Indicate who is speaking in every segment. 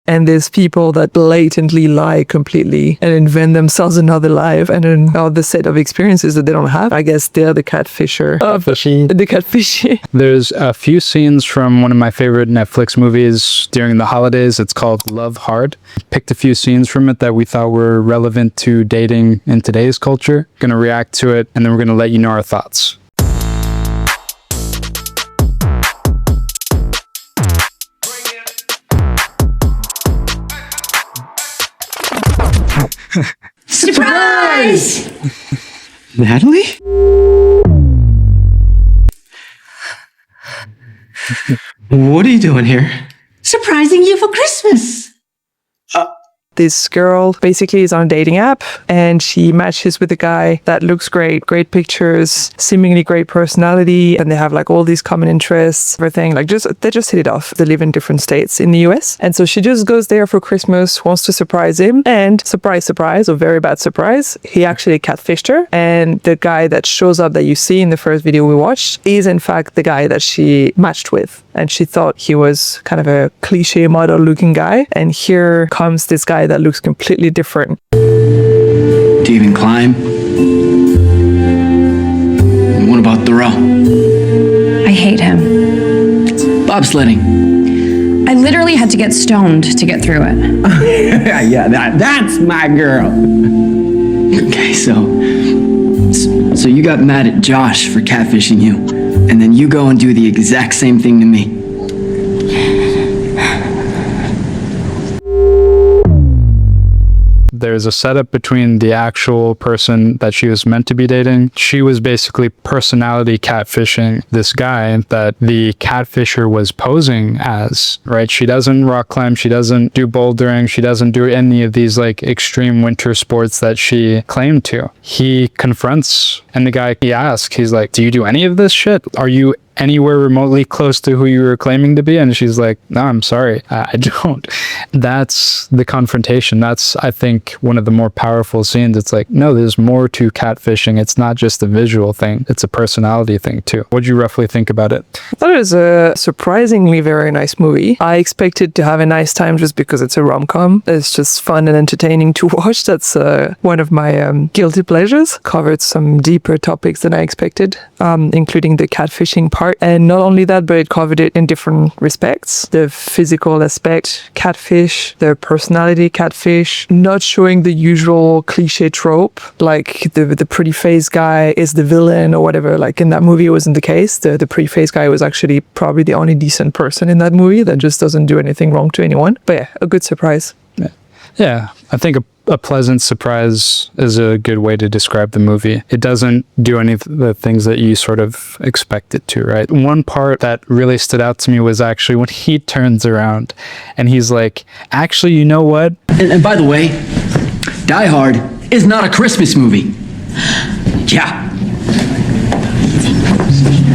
Speaker 1: And there's people that blatantly lie completely and invent themselves another life and another set of experiences that they don't have. I guess they're the catfisher. The catfishing.
Speaker 2: There's a few scenes from one of my favorite Netflix movies during the holidays. It's called Love Hard. Picked a few scenes from it that we thought were relevant to dating in today's culture. Going to react to it, and then we're going to let you know our thoughts.
Speaker 3: Surprise! Natalie? What are you doing here?
Speaker 4: Surprising you for Christmas.
Speaker 1: This girl basically is on a dating app and she matches with a guy that looks great pictures, seemingly great personality, and they have like all these common interests, everything. Like they just hit it off. They live in different states in the US. And so she just goes there for Christmas, wants to surprise him, and surprise, or very bad surprise, he actually catfished her. And the guy that shows up that you see in the first video we watched is in fact the guy that she matched with. And she thought he was kind of a cliche model looking guy. And here comes this guy that looks completely different.
Speaker 3: Do you even climb? And what about the row?
Speaker 4: I hate him.
Speaker 3: Bobsledding.
Speaker 4: I literally had to get stoned to get through it.
Speaker 3: Yeah, that's my girl. Okay, so you got mad at Josh for catfishing you, and then you go and do the exact same thing to me.
Speaker 2: There's a setup between the actual person that she was meant to be dating. She was basically personality catfishing this guy that the catfisher was posing as, right? She doesn't rock climb. She doesn't do bouldering. She doesn't do any of these like extreme winter sports that she claimed to. He confronts, and the guy, he asks, he's like, do you do any of this shit? Are you anywhere remotely close to who you were claiming to be? And she's like, no, I'm sorry, I don't. That's the confrontation. That's, I think, one of the more powerful scenes. It's like, no, there's more to catfishing. It's not just a visual thing. It's a personality thing too. What'd you roughly think about it?
Speaker 1: I thought it was a surprisingly very nice movie. I expected to have a nice time just because it's a rom-com. It's just fun and entertaining to watch. That's one of my guilty pleasures. Covered some deeper topics than I expected, including the catfishing part. And not only that, but it covered it in different respects. The physical aspect, catfish, the personality catfish, not showing the usual cliche trope, like the pretty face guy is the villain or whatever. Like in that movie, it wasn't the case. The pretty face guy was actually probably the only decent person in that movie that just doesn't do anything wrong to anyone. But yeah, a good surprise.
Speaker 2: Yeah, I think a pleasant surprise is a good way to describe the movie. It doesn't do any of the things that you sort of expect it to, right? One part that really stood out to me was actually when he turns around and he's like, actually, you know what?
Speaker 3: And by the way, Die Hard is not a Christmas movie. Yeah.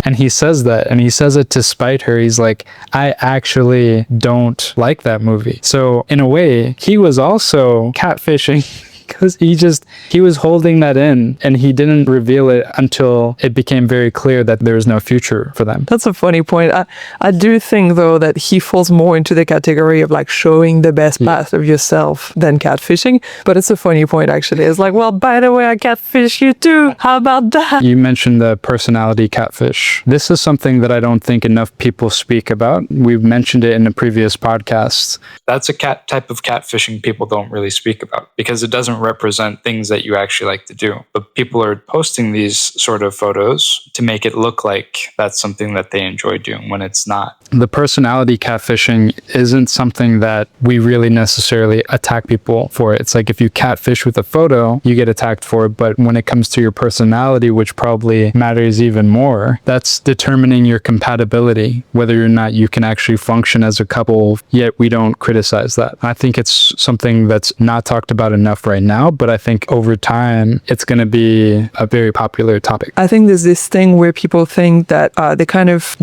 Speaker 2: And he says that, and he says it to spite her. He's like, I actually don't like that movie. So in a way, he was also catfishing because he was holding that in and he didn't reveal it until it became very clear that there was no future for them.
Speaker 1: That's a funny point. I do think though that he falls more into the category of like showing the best part of yourself than catfishing. But it's a funny point actually. It's like, well, by the way, I catfish you too. How about that?
Speaker 2: You mentioned the personality catfish. This is something that I don't think enough people speak about. We've mentioned it in a previous podcast. That's a type of catfishing people don't really speak about because it doesn't represent things that you actually like to do. But people are posting these sort of photos to make it look like that's something that they enjoy doing when it's not. The personality catfishing isn't something that we really necessarily attack people for. It's like if you catfish with a photo, you get attacked for it. But when it comes to your personality, which probably matters even more, that's determining your compatibility, whether or not you can actually function as a couple, yet we don't criticize that. I think it's something that's not talked about enough right right now, but I think over time it's going to be a very popular topic.
Speaker 1: I think there's this thing where people think that they kind of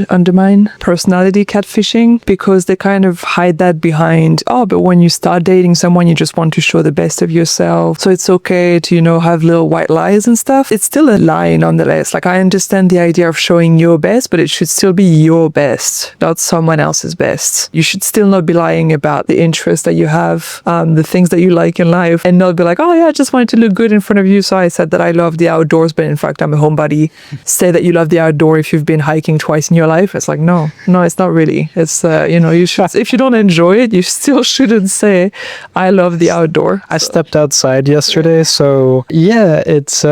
Speaker 1: undermine personality catfishing because they kind of hide that behind, oh, but when you start dating someone, you just want to show the best of yourself. So it's okay to, have little white lies and stuff. It's still a lie nonetheless. Like, I understand the idea of showing your best, but it should still be your best, not someone else's best. You should still not be lying about the interests that you have, the things that you like in life, and not be like, oh yeah, I just wanted to look good in front of you, so I said that I love the outdoors, but in fact I'm a homebody. Say that you love the outdoor if you've been hiking twice in your life. It's like, no, it's not really. It's you should, if you don't enjoy it, you still shouldn't say I love the outdoor.
Speaker 2: I stepped outside yesterday, so yeah, it's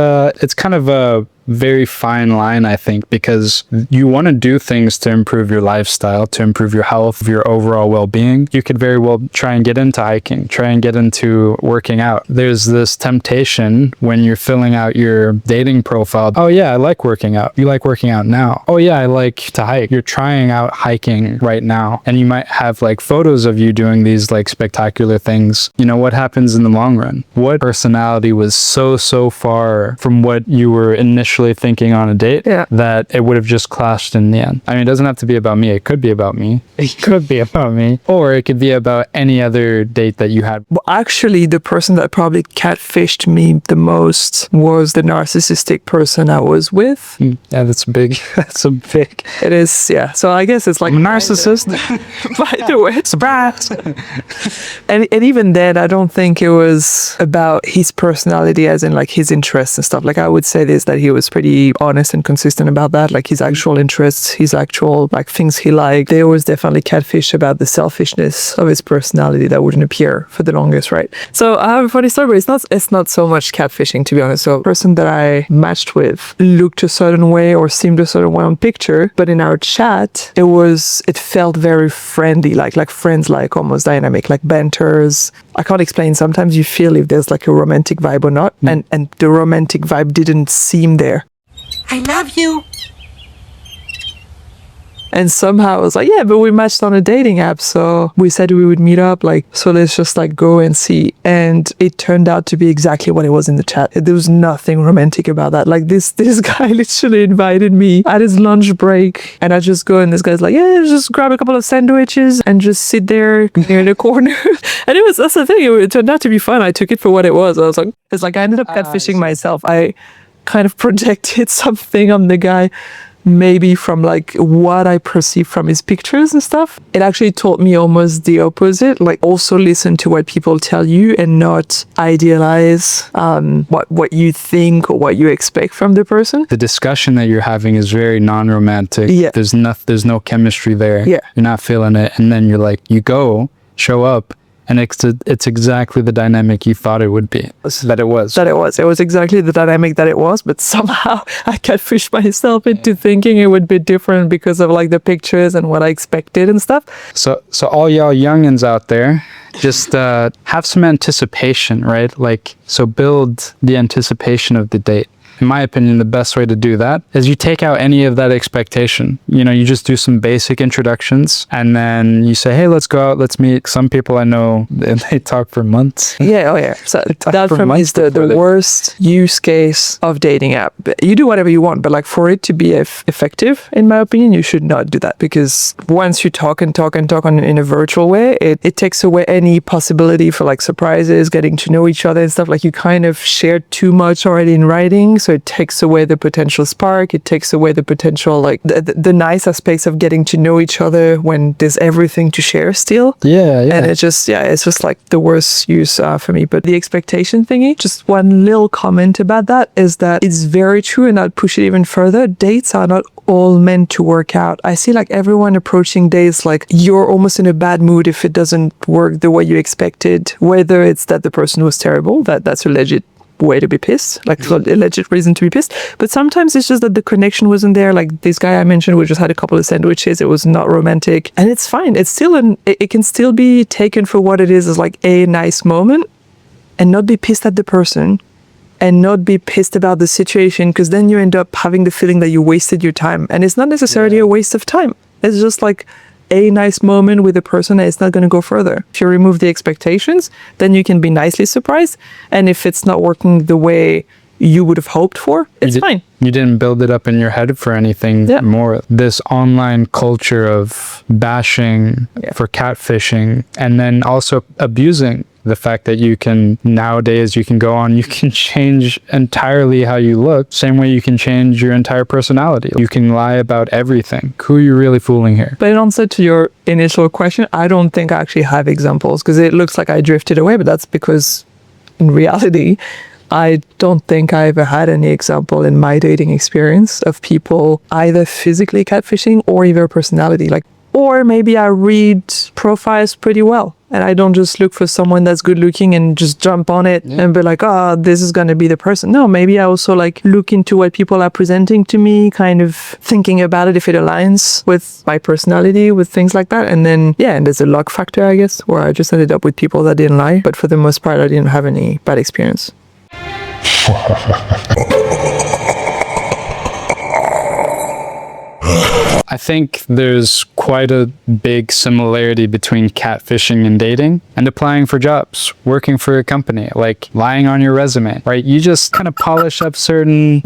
Speaker 2: kind of a very fine line, I think, because you want to do things to improve your lifestyle, to improve your health, your overall well-being. You could very well try and get into hiking, try and get into working out. There's this temptation when you're filling out your dating profile. Oh yeah, I like working out. You like working out now. Oh yeah, I like to hike. You're trying out hiking right now, and you might have like photos of you doing these like spectacular things. What happens in the long run? What personality was so far from what you were initially thinking on a date that it would have just clashed in the end? I mean, it doesn't have to be about me. It could be about me. It could be about me. Or it could be about any other date that you had.
Speaker 1: Well, actually, the person that probably catfished me the most was the narcissistic person I was with.
Speaker 2: Yeah, that's big. That's a big.
Speaker 1: It is, yeah. So I guess it's like
Speaker 2: I'm a narcissist.
Speaker 1: By the way.
Speaker 2: Surprise.
Speaker 1: And even then, I don't think it was about his personality as in like his interests and stuff. Like, I would say this, that he was pretty honest and consistent about that, like his actual interests, his actual like things he liked. There was definitely catfish about the selfishness of his personality that wouldn't appear for the longest, right? So I have a funny story, but it's not so much catfishing, to be honest. So the person that I matched with looked a certain way or seemed a certain way on picture, but in our chat it felt very friendly, like friends, like almost dynamic, like banters. I can't explain. Sometimes you feel if there's like a romantic vibe or not, and the romantic vibe didn't seem there.
Speaker 5: I love you.
Speaker 1: And somehow I was like, yeah, but we matched on a dating app, so we said we would meet up, like, so let's just like go and see. And it turned out to be exactly what it was in the chat. There was nothing romantic about that. Like, this guy literally invited me at his lunch break, and I just go, and this guy's like, yeah, just grab a couple of sandwiches and just sit there near the corner. And that's the thing, it turned out to be fun. I took it for what it was. I was like, it's like I ended up catfishing myself. I kind of projected something on the guy, maybe from like what I perceived from his pictures and stuff. It actually taught me almost the opposite, like also listen to what people tell you and not idealize what you think or what you expect from the person.
Speaker 2: The discussion that you're having is very non-romantic.
Speaker 1: Yeah.
Speaker 2: There's no chemistry there.
Speaker 1: Yeah.
Speaker 2: You're not feeling it, and then you're like, you show up, and it's exactly the dynamic you thought it would be. It was
Speaker 1: exactly the dynamic that it was, but somehow I catfished myself into thinking it would be different because of like the pictures and what I expected and stuff.
Speaker 2: So all y'all youngins out there, just have some anticipation, right? Like, so build the anticipation of the date. In my opinion, the best way to do that is you take out any of that expectation. You just do some basic introductions, and then you say, hey, let's go out, let's meet. Some people I know, they talk for months.
Speaker 1: Yeah, oh yeah. So that for me is the worst use case of dating app. You do whatever you want, but like for it to be effective, in my opinion, you should not do that, because once you talk in a virtual way, it takes away any possibility for like surprises, getting to know each other and stuff. Like, you kind of shared too much already in writing. So it takes away the potential spark. It takes away the potential, like the nice aspects of getting to know each other when there's everything to share still.
Speaker 2: Yeah.
Speaker 1: And it's just like the worst use for me. But the expectation thingy, just one little comment about that is that it's very true, and I'll push it even further. Dates are not all meant to work out. I see like everyone approaching dates like you're almost in a bad mood if it doesn't work the way you expected, whether it's that the person was terrible, that's a legit way to be pissed, like a legit reason to be pissed. But sometimes it's just that the connection wasn't there. Like this guy I mentioned, we just had a couple of sandwiches. It was not romantic, and it's fine. It's still it can still be taken for what it is, as like a nice moment, and not be pissed at the person, and not be pissed about the situation, because then you end up having the feeling that you wasted your time, and it's not necessarily a waste of time. It's just like a nice moment with a person and it's not going to go further. If you remove the expectations, then you can be nicely surprised. And if it's not working the way you would have hoped for, it's fine.
Speaker 2: You didn't build it up in your head for anything more. This online culture of bashing for catfishing, and then also abusing the fact that you can, nowadays, you can go on, you can change entirely how you look, same way you can change your entire personality. You can lie about everything. Who are you really fooling here?
Speaker 1: But in answer to your initial question, I don't think I actually have examples, because it looks like I drifted away, but that's because in reality, I don't think I ever had any example in my dating experience of people either physically catfishing or either personality. Or maybe I read profiles pretty well and I don't just look for someone that's good looking and just jump on it and be like, oh, this is going to be the person. No, maybe I also look into what people are presenting to me, kind of thinking about it if it aligns with my personality, with things like that. And then, and there's a luck factor, I guess, where I just ended up with people that didn't lie. But for the most part, I didn't have any bad experience.
Speaker 2: I think there's quite a big similarity between catfishing and dating and applying for jobs, working for a company, lying on your resume, right? You just kind of polish up certain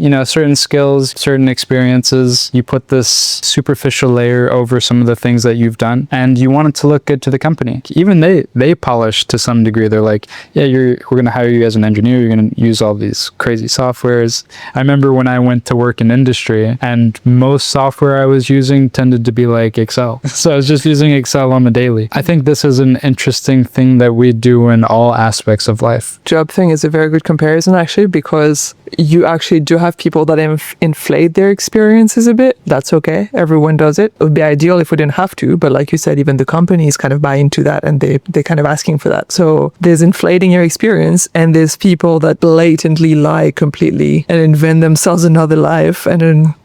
Speaker 2: skills, certain experiences. You put this superficial layer over some of the things that you've done, and you want it to look good to the company. Even they polish to some degree. They're like, we're going to hire you as an engineer. You're going to use all these crazy softwares. I remember when I went to work in industry, and most software I was using tended to be like Excel. So I was just using Excel on the daily. I think this is an interesting thing that we do in all aspects of life.
Speaker 1: Job thing is a very good comparison, actually, because you actually do have people that inflate their experiences a bit. That's okay. Everyone does it. It would be ideal if we didn't have to, but like you said, even the companies kind of buy into that and they're kind of asking for that. So there's inflating your experience, and there's people that blatantly lie completely and invent themselves another life and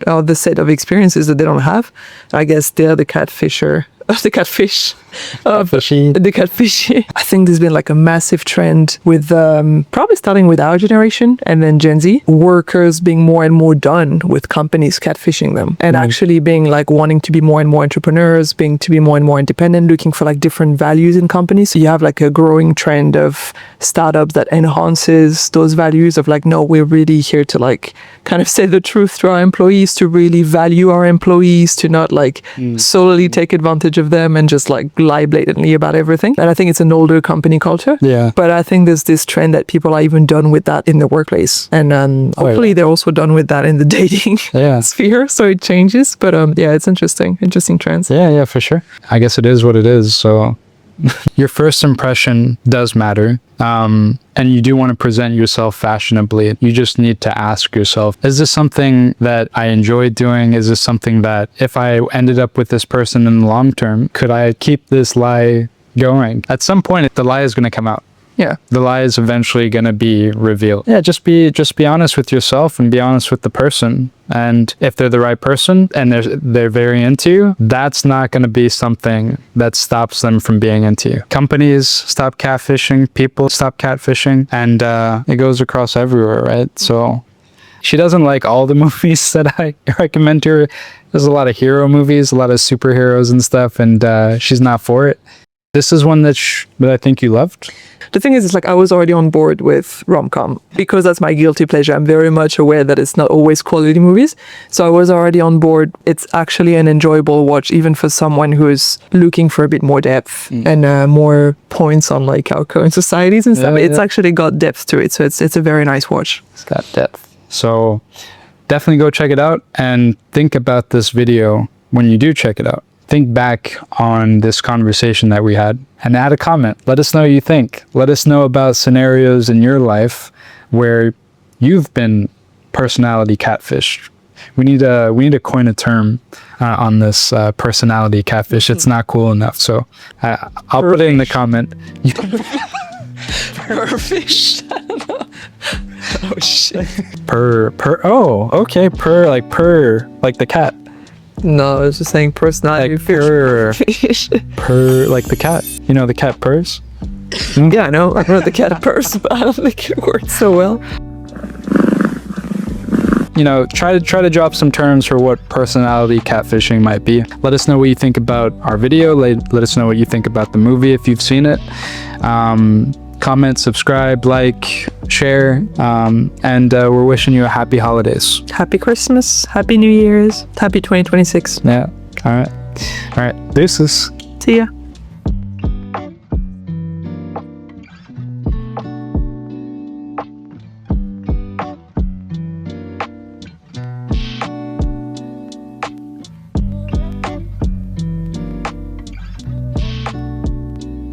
Speaker 1: another set of experiences that they don't have. I guess they're the catfisher. The catfish. The catfish. I think there's been a massive trend with probably starting with our generation and then Gen Z, workers being more and more done with companies catfishing them and actually being wanting to be more and more entrepreneurs, to be more and more independent, looking for different values in companies. So you have a growing trend of startups that enhances those values of no, we're really here to kind of say the truth to our employees, to really value our employees, to not solely take advantage of them and just lie blatantly about everything. And I think it's an older company culture. Yeah. But I think there's this trend that people are even done with that in the workplace. And hopefully they're also done with that in the dating sphere. So it changes. But it's interesting trends.
Speaker 2: Yeah, for sure. I guess it is what it is. So your first impression does matter. And you do want to present yourself fashionably. You just need to ask yourself, is this something that I enjoy doing? Is this something that if I ended up with this person in the long term, could I keep this lie going? At some point, the lie is going to come out. Yeah. The lie is eventually going to be revealed. Yeah, just be honest with yourself and be honest with the person. And if they're the right person and they're very into you, that's not going to be something that stops them from being into you. Companies stop catfishing, people stop catfishing, and it goes across everywhere, right? So she doesn't like all the movies that I recommend to her. There's a lot of hero movies, a lot of superheroes and stuff, and she's not for it. This is one that I think you loved.
Speaker 1: The thing is, it's I was already on board with rom-com because that's my guilty pleasure. I'm very much aware that it's not always quality movies. So I was already on board. It's actually an enjoyable watch, even for someone who is looking for a bit more depth and more points on our current societies and stuff. It's actually got depth to it. So it's a very nice watch.
Speaker 2: It's got depth. So definitely go check it out and think about this video when you do check it out. Think back on this conversation that we had and add a comment. Let us know what you think. Let us know about scenarios in your life where you've been personality catfished. We need to coin a term on this personality catfish. It's not cool enough. So I'll put it in the comment.
Speaker 1: Perfish. Oh shit.
Speaker 2: Oh, okay. Purr like the cat.
Speaker 1: No, I was just saying personality.
Speaker 2: Purr like the cat. You know the cat purrs?
Speaker 1: Yeah, I know the cat purrs, but I don't think it works so well.
Speaker 2: you know, try to drop some terms for what personality catfishing might be. Let us know what you think about our video. Let us know what you think about the movie if you've seen it. Comment, subscribe, like, share, and we're wishing you a happy holidays.
Speaker 1: Happy Christmas, Happy New Year's, Happy 2026.
Speaker 2: Yeah. All right. Deuces.
Speaker 1: See ya.